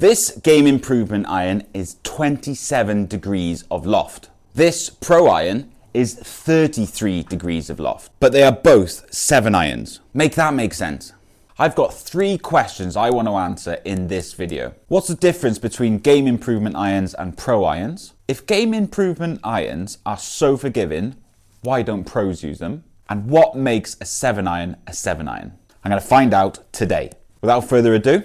This game improvement iron is 27 degrees of loft. This pro iron is 33 degrees of loft, but they are both 7 irons. Make that make sense? I've got 3 questions I want to answer in this video. What's the difference between game improvement irons and pro irons? If game improvement irons are so forgiving, why don't pros use them? And what makes a 7 iron a 7 iron? I'm going to find out today. Without further ado,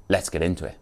let's get into it.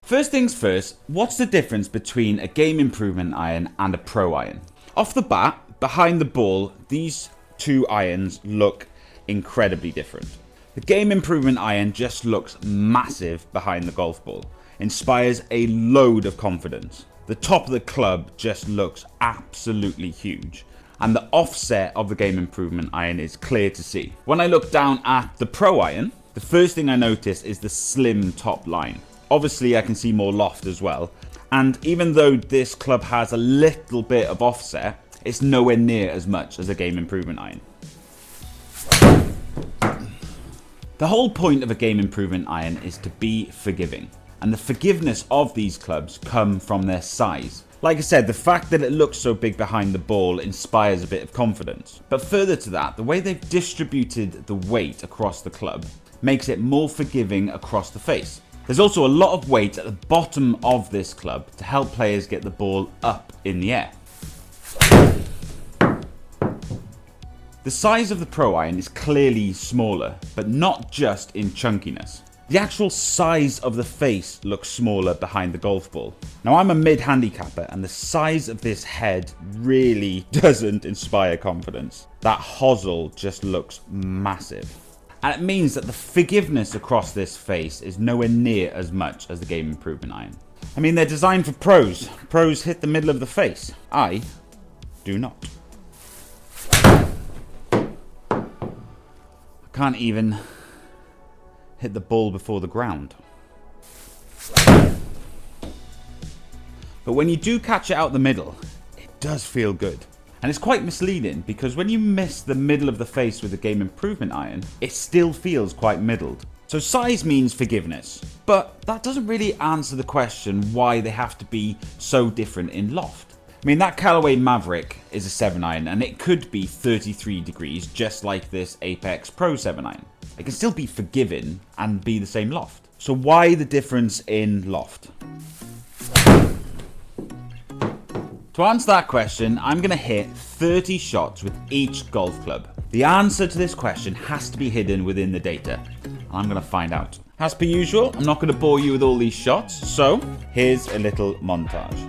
First things first, what's the difference between a game improvement iron and a pro iron? Off the bat, behind the ball, these 2 irons look incredibly different. The game improvement iron just looks massive behind the golf ball, inspires a load of confidence. The top of the club just looks absolutely huge, and the offset of the game improvement iron is clear to see. When I look down at the pro iron, the first thing I notice is the slim top line. Obviously, I can see more loft as well. And even though this club has a little bit of offset, it's nowhere near as much as a game improvement iron. The whole point of a game improvement iron is to be forgiving. And the forgiveness of these clubs come from their size. Like I said, the fact that it looks so big behind the ball inspires a bit of confidence. But further to that, the way they've distributed the weight across the club makes it more forgiving across the face. There's also a lot of weight at the bottom of this club to help players get the ball up in the air. The size of the pro iron is clearly smaller, but not just in chunkiness. The actual size of the face looks smaller behind the golf ball. Now, I'm a mid-handicapper and the size of this head really doesn't inspire confidence. That hosel just looks massive. And it means that the forgiveness across this face is nowhere near as much as the game improvement iron. I mean, they're designed for pros. Pros hit the middle of the face. I do not. I can't even hit the ball before the ground. But when you do catch it out the middle, it does feel good. And it's quite misleading because when you miss the middle of the face with the game improvement iron, it still feels quite middled. So size means forgiveness, but that doesn't really answer the question why they have to be so different in loft. I mean, that Callaway Mavrik is a 7 iron and it could be 33 degrees just like this Apex Pro 7 iron. It can still be forgiving and be the same loft. So why the difference in loft? To answer that question, I'm going to hit 30 shots with each golf club. The answer to this question has to be hidden within the data, and I'm going to find out. As per usual, I'm not going to bore you with all these shots, so here's a little montage.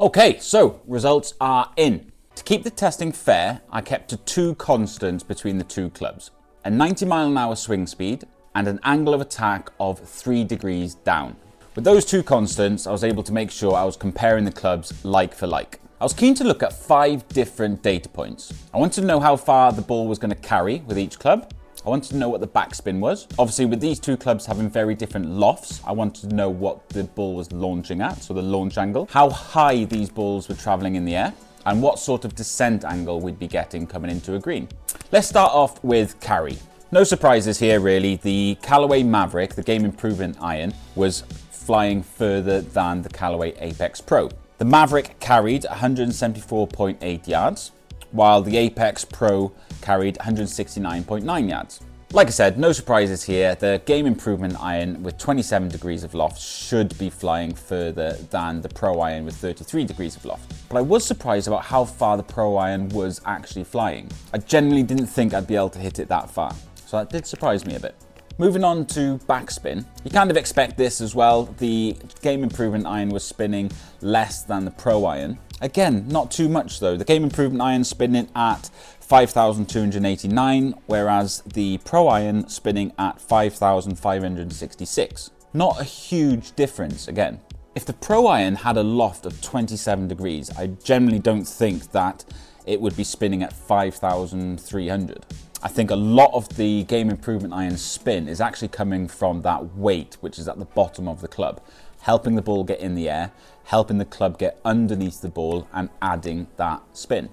Okay, so results are in. To keep the testing fair, I kept to 2 constants between the 2 clubs. A 90 mile an hour swing speed and an angle of attack of 3 degrees down. With those two constants, I was able to make sure I was comparing the clubs like for like. I was keen to look at 5 different data points. I wanted to know how far the ball was going to carry with each club. I wanted to know what the backspin was. Obviously, with these two clubs having very different lofts, I wanted to know what the ball was launching at, so the launch angle, how high these balls were traveling in the air, and what sort of descent angle we'd be getting coming into a green. Let's start off with carry. No surprises here really. The Callaway Mavrik, the game improvement iron, was flying further than the Callaway Apex Pro. The Mavrik carried 174.8 yards, while the Apex Pro carried 169.9 yards. Like I said, no surprises here. The game improvement iron with 27 degrees of loft should be flying further than the Pro iron with 33 degrees of loft. But I was surprised about how far the Pro iron was actually flying. I genuinely didn't think I'd be able to hit it that far, so that did surprise me a bit. Moving on to backspin, you kind of expect this as well. The game improvement iron was spinning less than the Pro iron. Again, not too much though. The game improvement iron spinning at 5,289, whereas the Pro iron spinning at 5,566. Not a huge difference again. If the Pro iron had a loft of 27 degrees, I generally don't think that it would be spinning at 5,300. I think a lot of the game improvement iron spin is actually coming from that weight, which is at the bottom of the club, helping the ball get in the air, helping the club get underneath the ball and adding that spin.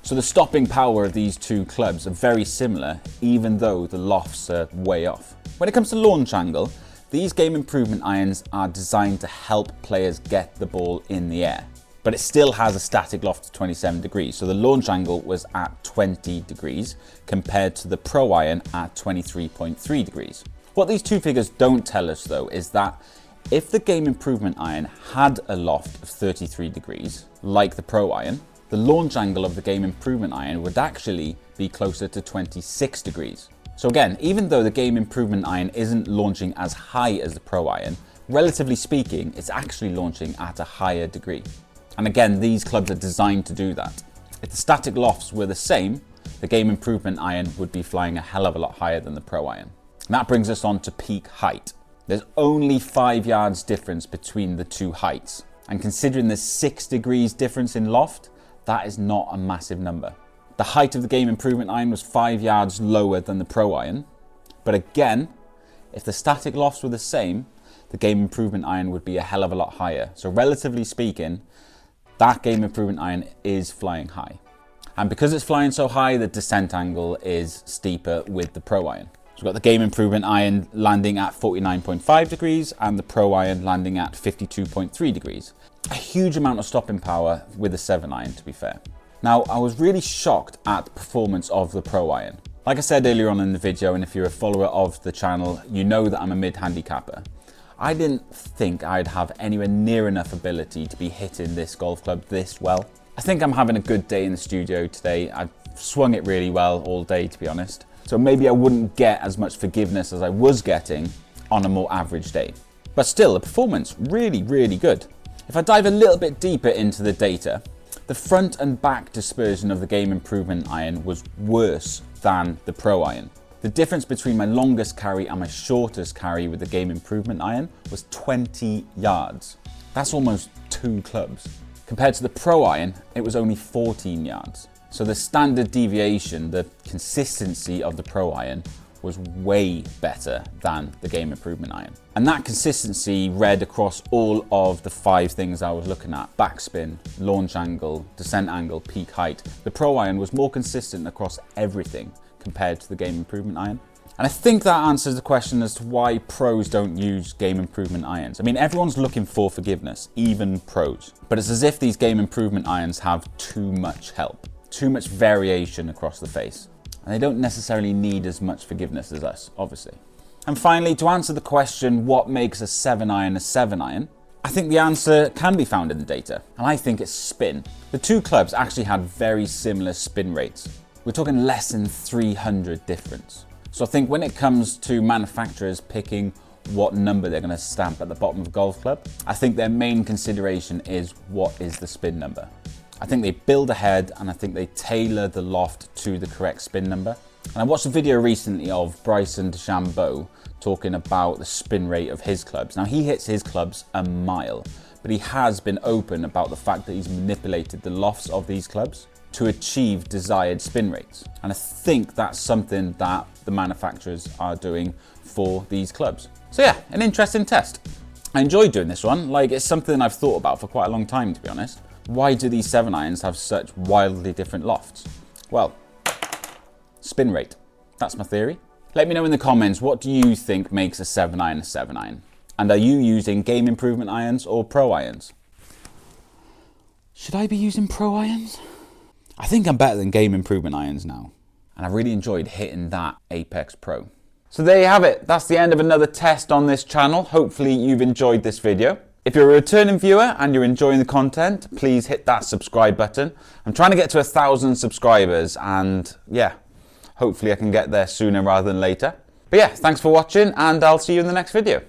So the stopping power of these two clubs are very similar, even though the lofts are way off. When it comes to launch angle, these game improvement irons are designed to help players get the ball in the air, but it still has a static loft of 27 degrees. So the launch angle was at 20 degrees compared to the Pro iron at 23.3 degrees. What these two figures don't tell us though is that if the game improvement iron had a loft of 33 degrees, like the Pro iron, the launch angle of the game improvement iron would actually be closer to 26 degrees. So again, even though the game improvement iron isn't launching as high as the Pro iron, relatively speaking, it's actually launching at a higher degree. And again, these clubs are designed to do that. If the static lofts were the same, the game improvement iron would be flying a hell of a lot higher than the Pro iron. And that brings us on to peak height. There's only 5 yards difference between the two heights. And considering there's 6 degrees difference in loft, that is not a massive number. The height of the game improvement iron was 5 yards lower than the Pro iron. But again, if the static lofts were the same, the game improvement iron would be a hell of a lot higher. So relatively speaking, that game improvement iron is flying high. And because it's flying so high, the descent angle is steeper with the Pro iron. So we've got the game improvement iron landing at 49.5 degrees and the Pro iron landing at 52.3 degrees. A huge amount of stopping power with the 7 iron, to be fair. Now, I was really shocked at the performance of the Pro iron. Like I said earlier on in the video, and if you're a follower of the channel, you know that I'm a mid-handicapper. I didn't think I'd have anywhere near enough ability to be hitting this golf club this well. I think I'm having a good day in the studio today. I've swung it really well all day, to be honest. So maybe I wouldn't get as much forgiveness as I was getting on a more average day. But still, the performance really, really good. If I dive a little bit deeper into the data, the front and back dispersion of the game improvement iron was worse than the Pro iron. The difference between my longest carry and my shortest carry with the game improvement iron was 20 yards. That's almost 2 clubs. Compared to the Pro iron, it was only 14 yards. So the standard deviation, the consistency of the Pro iron was way better than the game improvement iron. And that consistency read across all of the 5 things I was looking at: backspin, launch angle, descent angle, peak height. The Pro iron was more consistent across everything compared to the game improvement iron. And I think that answers the question as to why pros don't use game improvement irons. I mean, everyone's looking for forgiveness, even pros. But it's as if these game improvement irons have too much help, too much variation across the face. And they don't necessarily need as much forgiveness as us, obviously. And finally, to answer the question, what makes a 7 iron a 7 iron? I think the answer can be found in the data, and I think it's spin. The two clubs actually had very similar spin rates. We're talking less than 300 difference. So I think when it comes to manufacturers picking what number they're going to stamp at the bottom of a golf club, I think their main consideration is what is the spin number. I think they build ahead and I think they tailor the loft to the correct spin number. And I watched a video recently of Bryson DeChambeau talking about the spin rate of his clubs. Now, he hits his clubs a mile, but he has been open about the fact that he's manipulated the lofts of these clubs to achieve desired spin rates. And I think that's something that the manufacturers are doing for these clubs. So yeah, an interesting test. I enjoyed doing this one. Like, it's something I've thought about for quite a long time, to be honest. Why do these 7-irons have such wildly different lofts? Well, spin rate. That's my theory. Let me know in the comments, what do you think makes a 7-iron a 7-iron? And are you using game improvement irons or pro irons? Should I be using pro irons? I think I'm better than game improvement irons now. And I really enjoyed hitting that Apex Pro. So there you have it. That's the end of another test on this channel. Hopefully you've enjoyed this video. If you're a returning viewer and you're enjoying the content, please hit that subscribe button. I'm trying to get to 1,000 subscribers, and yeah, hopefully I can get there sooner rather than later. But yeah, thanks for watching, and I'll see you in the next video.